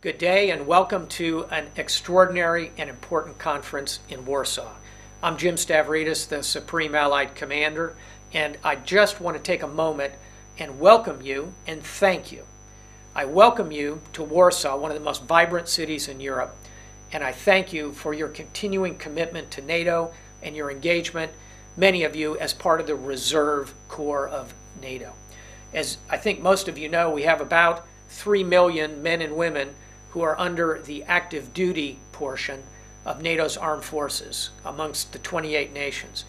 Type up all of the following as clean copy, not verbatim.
Good day and welcome to an extraordinary and important conference in Warsaw. I'm Jim Stavridis, the Supreme Allied Commander, and I just want to take a moment and welcome you and thank you. I welcome you to Warsaw, one of the most vibrant cities in Europe, and I thank you for your continuing commitment to NATO and your engagement, many of you as part of the Reserve Corps of NATO. As I think most of you know, we have about 3 million men and women who are under the active duty portion of NATO's armed forces amongst the 28 nations.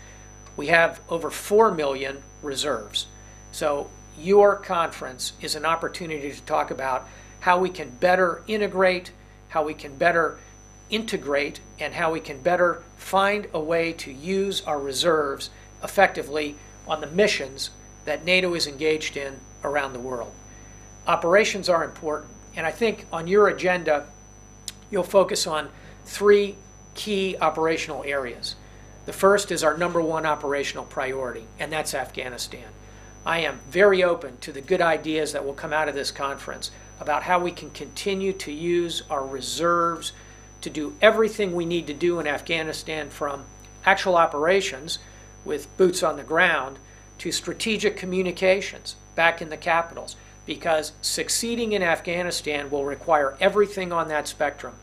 We have over 4 million reserves. So your conference is an opportunity to talk about how we can better integrate, how we can better integrate, and how we can better find a way to use our reserves effectively on the missions that NATO is engaged in around the world. Operations are important. And I think on your agenda, you'll focus on 3 key operational areas. The first is our #1 operational priority, and that's Afghanistan. I am very open to the good ideas that will come out of this conference about how we can continue to use our reserves to do everything we need to do in Afghanistan, from actual operations with boots on the ground to strategic communications back in the capitals. Because succeeding in Afghanistan will require everything on that spectrum,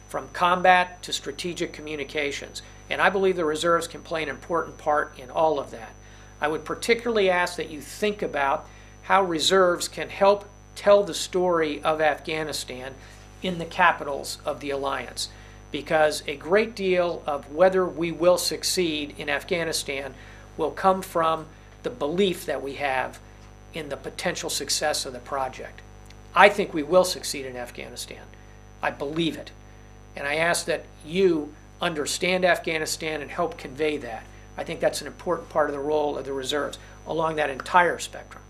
from combat to strategic communications. And I believe the reserves can play an important part in all of that. I would particularly ask that you think about how reserves can help tell the story of Afghanistan in the capitals of the alliance. Because a great deal of whether we will succeed in Afghanistan will come from the belief that we have in the potential success of the project. I think we will succeed in Afghanistan. I believe it. And I ask that you understand Afghanistan and help convey that. I think that's an important part of the role of the reserves along that entire spectrum.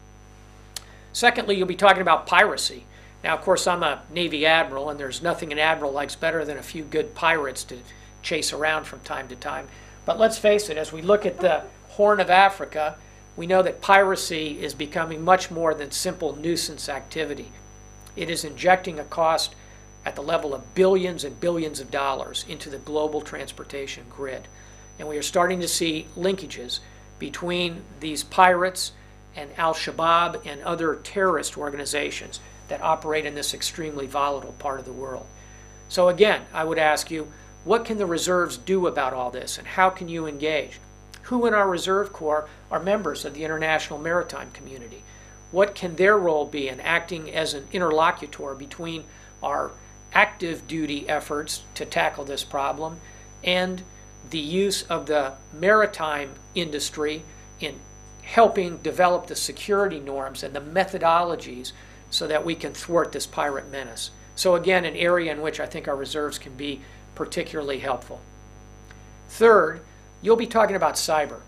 Secondly, you'll be talking about piracy. Now, of course, I'm a Navy admiral, and there's nothing an admiral likes better than a few good pirates to chase around from time to time. But let's face it, as we look at the Horn of Africa, we know that piracy is becoming much more than simple nuisance activity. It is injecting a cost at the level of billions and billions of dollars into the global transportation grid. And we are starting to see linkages between these pirates and Al-Shabaab and other terrorist organizations that operate in this extremely volatile part of the world. So again, I would ask you, what can the reserves do about all this, and how can you engage? Who in our Reserve Corps are members of the international maritime community? What can their role be in acting as an interlocutor between our active duty efforts to tackle this problem and the use of the maritime industry in helping develop the security norms and the methodologies so that we can thwart this pirate menace? So again, an area in which I think our reserves can be particularly helpful. Third, you'll be talking about cyber.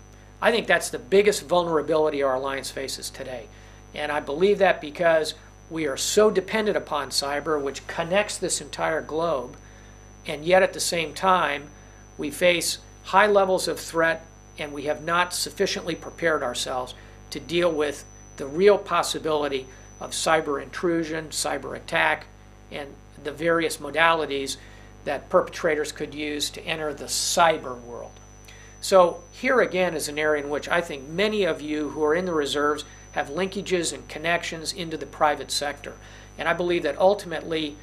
I think that's the biggest vulnerability our alliance faces today. And I believe that because we are so dependent upon cyber, which connects this entire globe, and yet at the same time, we face high levels of threat, and we have not sufficiently prepared ourselves to deal with the real possibility of cyber intrusion, cyber attack, and the various modalities that perpetrators could use to enter the cyber world. So here again is an area in which I think many of you who are in the reserves have linkages and connections into the private sector. And I believe that ultimately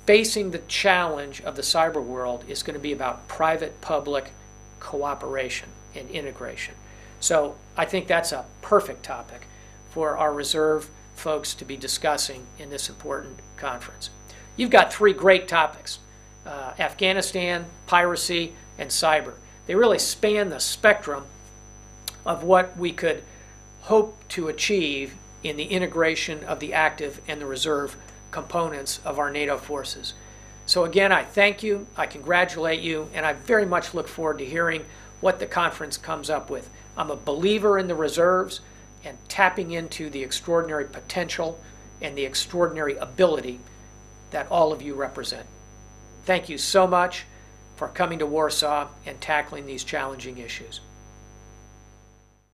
facing the challenge of the cyber world is going to be about private-public cooperation and integration. So I think that's a perfect topic for our reserve folks to be discussing in this important conference. You've got 3 great topics: Afghanistan, piracy, and cyber. They really span the spectrum of what we could hope to achieve in the integration of the active and the reserve components of our NATO forces. So again, I thank you, I congratulate you, and I very much look forward to hearing what the conference comes up with. I'm a believer in the reserves and tapping into the extraordinary potential and the extraordinary ability that all of you represent. Thank you so much for coming to Warsaw and tackling these challenging issues.